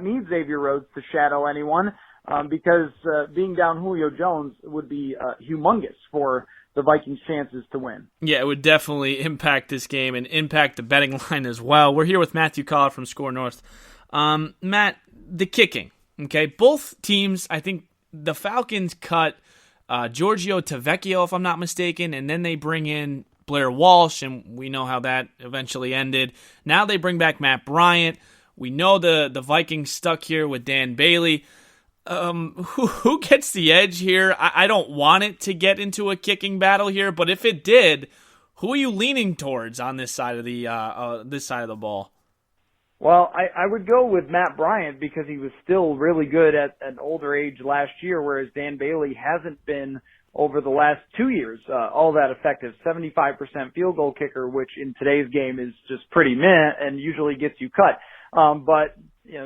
need Xavier Rhodes to shadow anyone because being down Julio Jones would be humongous for the Vikings' chances to win. Yeah, it would definitely impact this game and impact the betting line as well. We're here with Matthew Coller from Score North. Matt, the kicking, okay? Both teams, I think the Falcons cut Giorgio Tavecchio, if I'm not mistaken, and then they bring in Blair Walsh, and we know how that eventually ended. Now they bring back Matt Bryant. We know the Vikings stuck here with Dan Bailey. Who gets the edge here? I don't want it to get into a kicking battle here, but if it did, who are you leaning towards on this side of the ball? Well, I would go with Matt Bryant because he was still really good at an older age last year, whereas Dan Bailey hasn't been over the last 2 years all that effective. 75% field goal kicker, which in today's game is just pretty meh and usually gets you cut. But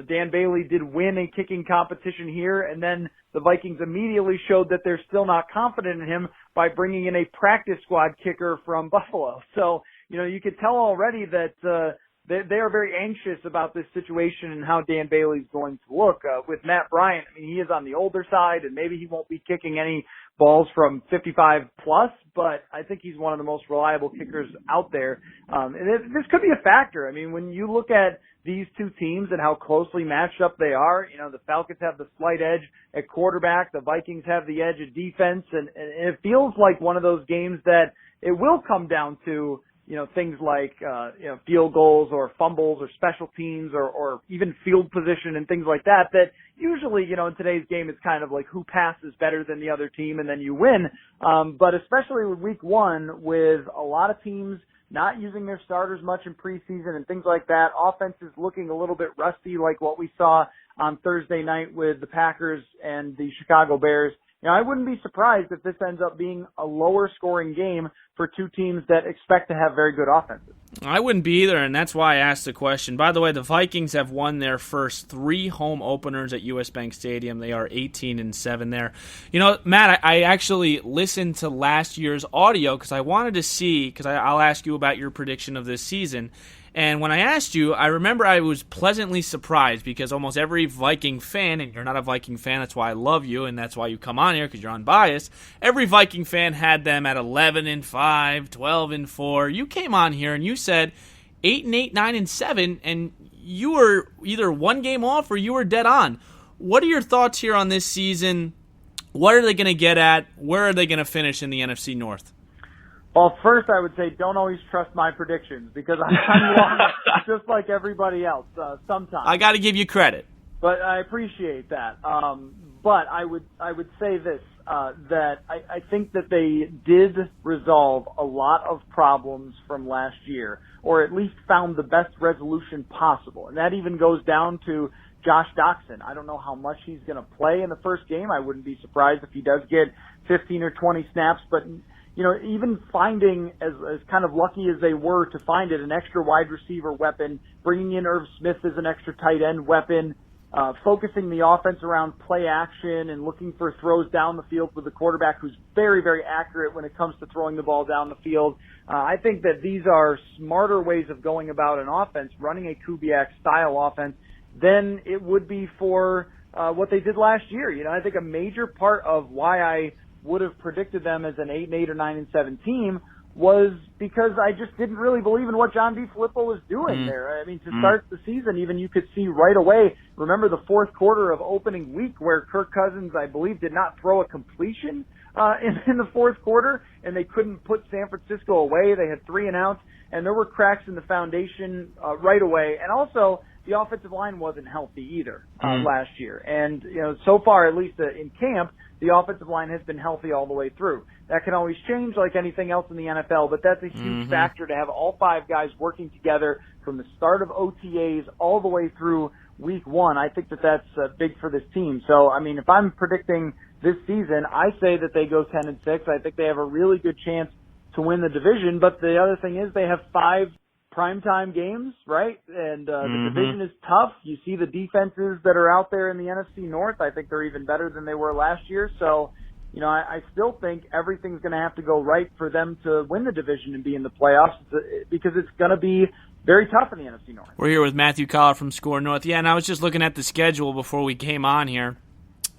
Dan Bailey did win a kicking competition here, and then the Vikings immediately showed that they're still not confident in him by bringing in a practice squad kicker from Buffalo. So, you could tell already that they are very anxious about this situation and how Dan Bailey's going to look. With Matt Bryant, I mean, he is on the older side, and maybe he won't be kicking any balls from 55 plus, but I think he's one of the most reliable kickers out there. And this could be a factor. I mean, when you look at these two teams and how closely matched up they are, the Falcons have the slight edge at quarterback, the Vikings have the edge at defense, and it feels like one of those games that it will come down to things like, field goals or fumbles or special teams or even field position and things like that usually, in today's game, it's kind of like who passes better than the other team and then you win. But especially with week one, with a lot of teams not using their starters much in preseason and things like that, offenses looking a little bit rusty like what we saw on Thursday night with the Packers and the Chicago Bears. I wouldn't be surprised if this ends up being a lower scoring game for two teams that expect to have very good offenses. I wouldn't be either, and that's why I asked the question. By the way, the Vikings have won their first 3 home openers at US Bank Stadium. They are 18-7 there. Matt, I actually listened to last year's audio because I wanted to see, because I'll ask you about your prediction of this season. And when I asked you, I remember I was pleasantly surprised because almost every Viking fan, and you're not a Viking fan, that's why I love you, and that's why you come on here because you're unbiased. Every Viking fan had them at 11-5, 12-4. You came on here and you said 8-8, 9-7, and you were either one game off or you were dead on. What are your thoughts here on this season? What are they going to get at? Where are they going to finish in the NFC North? Well, first I would say don't always trust my predictions because I'm wrong just like everybody else sometimes. I got to give you credit. But I appreciate that. But I would say this, that I think that they did resolve a lot of problems from last year, or at least found the best resolution possible. And that even goes down to Josh Doxson. I don't know how much he's going to play in the first game. I wouldn't be surprised if he does get 15 or 20 snaps, but even finding, as kind of lucky as they were to find it, an extra wide receiver weapon, bringing in Irv Smith as an extra tight end weapon, focusing the offense around play action and looking for throws down the field with a quarterback who's very, very accurate when it comes to throwing the ball down the field. I think that these are smarter ways of going about an offense, running a Kubiak-style offense, than it would be for what they did last year. I think a major part of why I would have predicted them as an 8-8 or 9-7 team was because I just didn't really believe in what John DeFilippo was doing there. I mean, to start the season, even you could see right away, remember the fourth quarter of opening week where Kirk Cousins, I believe, did not throw a completion in the fourth quarter, and they couldn't put San Francisco away. They had 3 and outs, and there were cracks in the foundation right away. And also, the offensive line wasn't healthy either last year. And, so far, at least in camp, the offensive line has been healthy all the way through. That can always change like anything else in the NFL, but that's a huge factor to have all 5 guys working together from the start of OTAs all the way through week 1. I think that that's big for this team. So, I mean, if I'm predicting this season, I say that they go 10-6. I think they have a really good chance to win the division, but the other thing is they have 5 primetime games, right? And the division is tough. You see the defenses that are out there in the NFC North. I think they're even better than they were last year. So, I still think everything's going to have to go right for them to win the division and be in the playoffs because it's going to be very tough in the NFC North. We're here with Matthew Coller from Score North. Yeah, and I was just looking at the schedule before we came on here.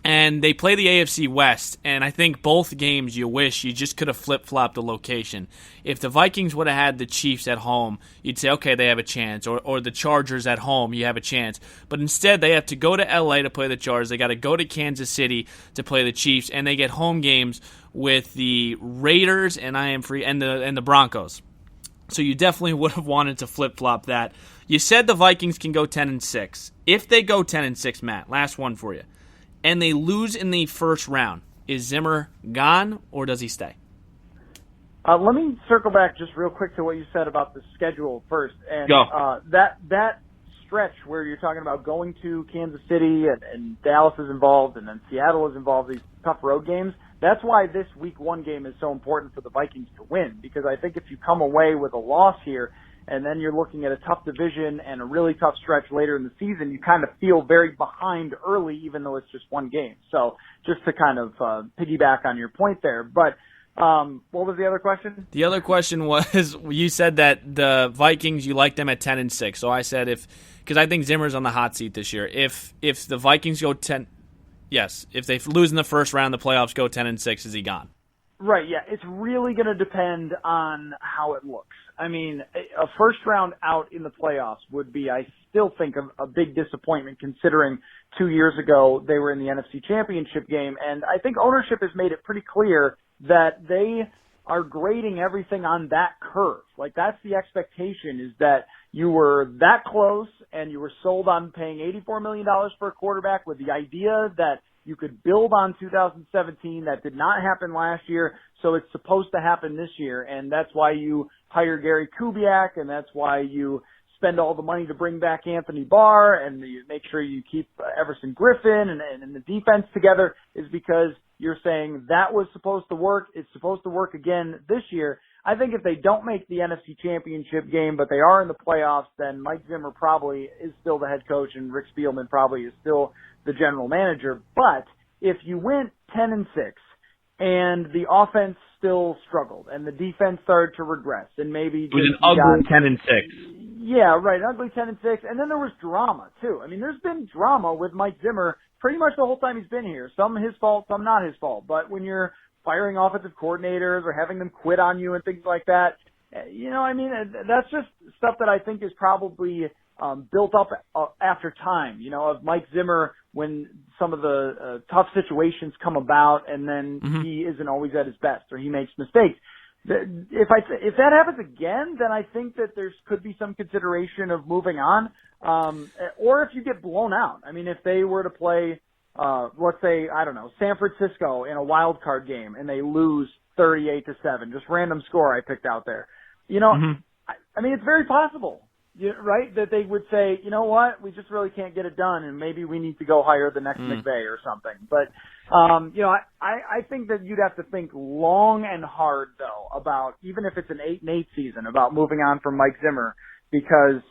And they play the AFC West, and I think both games you wish you just could have flip-flopped the location. If the Vikings would have had the Chiefs at home, you'd say, okay, they have a chance, or the Chargers at home, you have a chance. But instead, they have to go to L.A. to play the Chargers, they got to go to Kansas City to play the Chiefs, and they get home games with the Raiders and the Broncos. So you definitely would have wanted to flip-flop that. You said the Vikings can go 10-6. If they go 10-6, Matt, last one for you, and they lose in the first round, is Zimmer gone or does he stay? Let me circle back just real quick to what you said about the schedule first. And Go. That stretch where you're talking about going to Kansas City and Dallas is involved and then Seattle is involved, these tough road games, that's why this week 1 game is so important for the Vikings to win. Because I think if you come away with a loss here, and then you're looking at a tough division and a really tough stretch later in the season, you kind of feel very behind early, even though it's just 1 game. So just to kind of piggyback on your point there. But what was the other question? The other question was, you said that the Vikings, you like them at 10-6. So I said because I think Zimmer's on the hot seat this year. If the Vikings go 10, yes, if they lose in the first round, the playoffs go 10-6, is he gone? Right, yeah. It's really going to depend on how it looks. I mean, a first round out in the playoffs would be, I still think, a big disappointment considering 2 years ago they were in the NFC Championship game. And I think ownership has made it pretty clear that they are grading everything on that curve. Like, that's the expectation, is that you were that close and you were sold on paying $84 million for a quarterback with the idea that you could build on 2017. That did not happen last year, so it's supposed to happen this year. And that's why you hire Gary Kubiak, and that's why you spend all the money to bring back Anthony Barr, and you make sure you keep Everson Griffin and the defense together, is because you're saying that was supposed to work. It's supposed to work again this year. I think if they don't make the NFC Championship game, but they are in the playoffs, then Mike Zimmer probably is still the head coach, and Rick Spielman probably is still the general manager. But if you went 10-6 and the offense still struggled and the defense started to regress and maybe it was an ugly 10-6. Yeah, right, ugly 10-6, and then there was drama too. I mean, there's been drama with Mike Zimmer pretty much the whole time he's been here. Some his fault, some not his fault. But when you're firing offensive coordinators or having them quit on you and things like that, I mean, that's just stuff that I think is probably built up after time, of Mike Zimmer when some of the tough situations come about and then he isn't always at his best or he makes mistakes. If that happens again, then I think that there could be some consideration of moving on. Or if you get blown out. I mean, if they were to play, let's say, I don't know, San Francisco in a wild card game and they lose 38-7, just random score I picked out there. I mean, it's very possible, right, that they would say, you know what, we just really can't get it done, and maybe we need to go hire the next McVay or something. But, I think that you'd have to think long and hard, though, about, even if it's an 8-8 season, about moving on from Mike Zimmer, because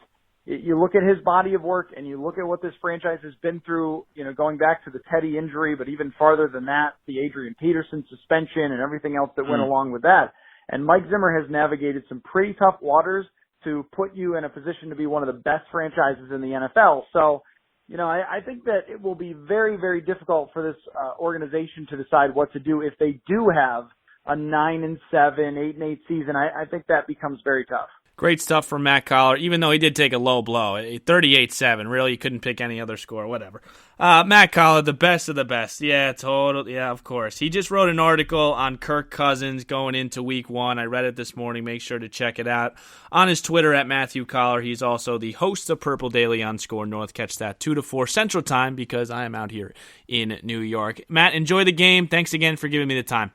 you look at his body of work and you look at what this franchise has been through, going back to the Teddy injury, but even farther than that, the Adrian Peterson suspension and everything else that went along with that. And Mike Zimmer has navigated some pretty tough waters to put you in a position to be one of the best franchises in the NFL. So, I think that it will be very, very difficult for this organization to decide what to do if they do have a 9-7, 8-8 season. I think that becomes very tough. Great stuff from Matt Coller, even though he did take a low blow. 38-7, really, you couldn't pick any other score, whatever. Matt Coller, the best of the best. Yeah, totally. Yeah, of course. He just wrote an article on Kirk Cousins going into week 1. I read it this morning. Make sure to check it out on his Twitter at Matthew Coller. He's also the host of Purple Daily on Score North. Catch that 2 to 4 Central Time because I am out here in New York. Matt, enjoy the game. Thanks again for giving me the time.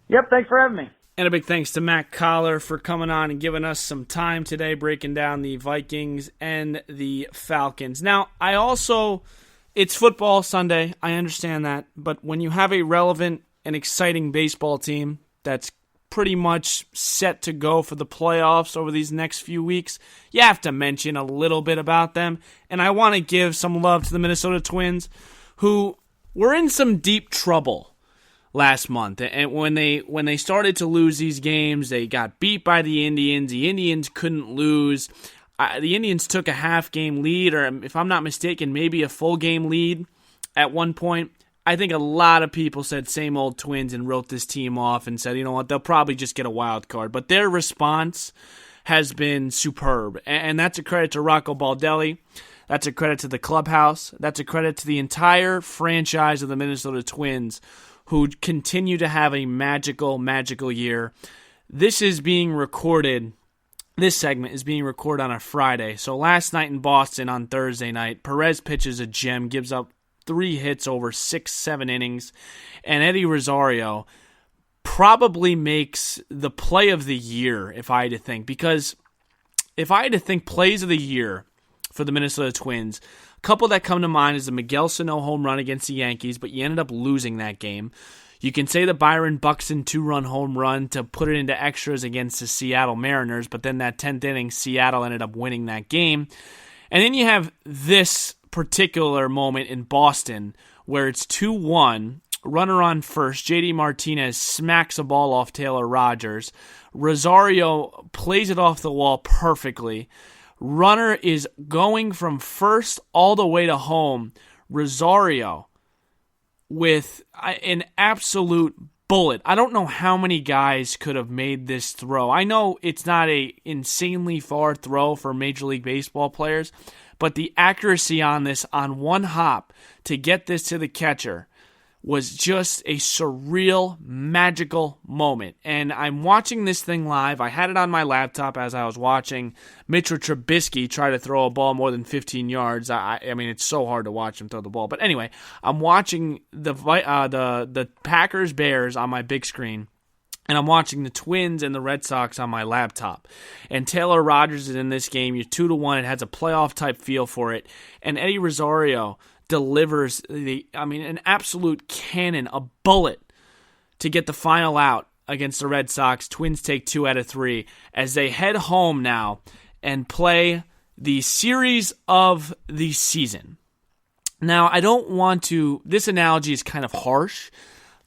Yep, thanks for having me. And a big thanks to Matt Coller for coming on and giving us some time today breaking down the Vikings and the Falcons. Now, it's football Sunday, I understand that, but when you have a relevant and exciting baseball team that's pretty much set to go for the playoffs over these next few weeks, you have to mention a little bit about them. And I want to give some love to the Minnesota Twins, who were in some deep trouble last month. And when they started to lose these games, they got beat by the Indians. The Indians couldn't lose. The Indians took a half-game lead, or if I'm not mistaken, maybe a full-game lead at one point. I think a lot of people said same old Twins and wrote this team off and said, you know what, they'll probably just get a wild card. But their response has been superb, and that's a credit to Rocco Baldelli. That's a credit to the clubhouse. That's a credit to the entire franchise of the Minnesota Twins, who continue to have a magical, magical year. This is being recorded. This segment is being recorded on a Friday. So last night in Boston on Thursday night, Perez pitches a gem, gives up 3 hits over 6-7 innings, and Eddie Rosario probably makes the play of the year, if I had to think. Because if I had to think plays of the year for the Minnesota Twins, a couple that come to mind is the Miguel Sano home run against the Yankees, but you ended up losing that game. You can say the Byron Buxton 2-run home run to put it into extras against the Seattle Mariners, but then that 10th inning, Seattle ended up winning that game. And then you have this particular moment in Boston where it's 2-1, runner on first, JD Martinez smacks a ball off Taylor Rogers. Rosario plays it off the wall perfectly. Runner is going from first all the way to home. Rosario with an absolute bullet. I don't know how many guys could have made this throw. I know it's not a insanely far throw for Major League Baseball players, but the accuracy on this on one hop to get this to the catcher was just a surreal, magical moment. And I'm watching this thing live. I had it on my laptop as I was watching Mitchell Trubisky try to throw a ball more than 15 yards. I mean, it's so hard to watch him throw the ball. But anyway, I'm watching the Packers-Bears on my big screen, and I'm watching the Twins and the Red Sox on my laptop. And Taylor Rogers is in this game. You're 2-1. It has a playoff-type feel for it. And Eddie Rosario delivers an absolute cannon, a bullet to get the final out against the Red Sox. Twins take 2 out of 3 as they head home now and play the series of the season. Now, I don't want to, this analogy is kind of harsh,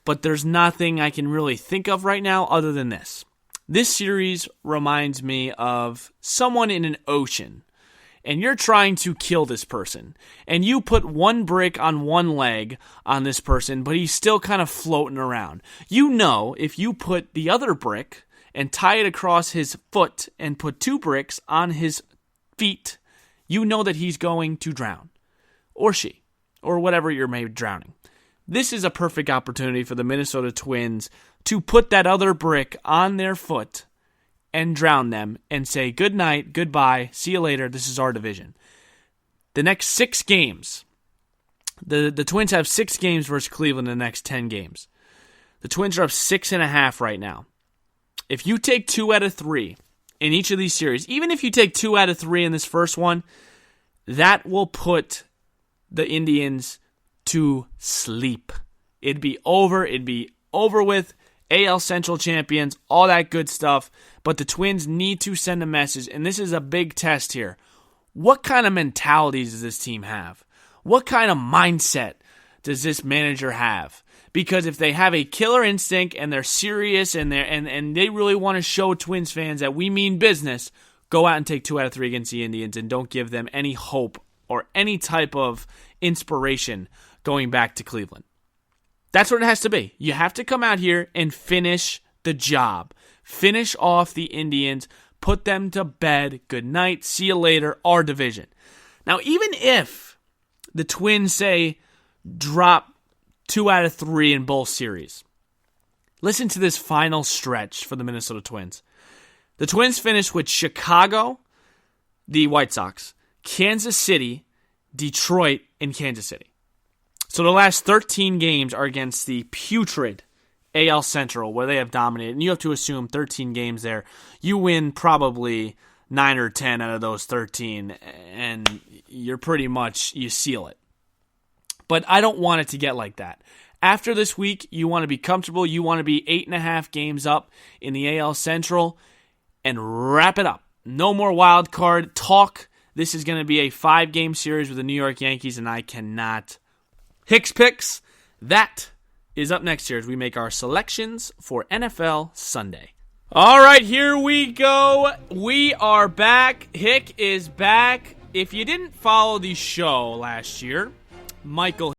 but there's nothing I can really think of right now other than this. This series reminds me of someone in an ocean, and you're trying to kill this person, and you put one brick on one leg on this person, but he's still kind of floating around. You know, if you put the other brick and tie it across his foot and put 2 bricks on his feet, you know that he's going to drown, or she, or whatever you're made drowning. This is a perfect opportunity for the Minnesota Twins to put that other brick on their foot and drown them and say good night, goodbye, see you later, this is our division. The next 6 games, the Twins have 6 games versus Cleveland in the next 10 games. The Twins are up 6.5 right now. If you take 2 out of 3 in each of these series, even if you take 2 out of 3 in this first one, that will put the Indians to sleep. It'd be over with. AL Central champions, all that good stuff. But the Twins need to send a message, and this is a big test here. What kind of mentalities does this team have? What kind of mindset does this manager have? Because if they have a killer instinct and they're serious and they really want to show Twins fans that we mean business, go out and take 2 out of 3 against the Indians and don't give them any hope or any type of inspiration going back to Cleveland. That's what it has to be. You have to come out here and finish the job. Finish off the Indians. Put them to bed. Good night. See you later. Our division. Now, even if the Twins, say, drop 2 out of 3 in both series, listen to this final stretch for the Minnesota Twins. The Twins finish with Chicago, the White Sox, Kansas City, Detroit, and Kansas City. So the last 13 games are against the putrid AL Central, where they have dominated. And you have to assume 13 games there. You win probably 9 or 10 out of those 13, and you're pretty much, you seal it. But I don't want it to get like that. After this week, you want to be comfortable. You want to be 8.5 games up in the AL Central and wrap it up. No more wild card talk. This is going to be a 5-game series with the New York Yankees, and I cannot. Hick's Picks, that is up next year as we make our selections for NFL Sunday. All right, here we go. We are back. Hick is back. If you didn't follow the show last year, Michael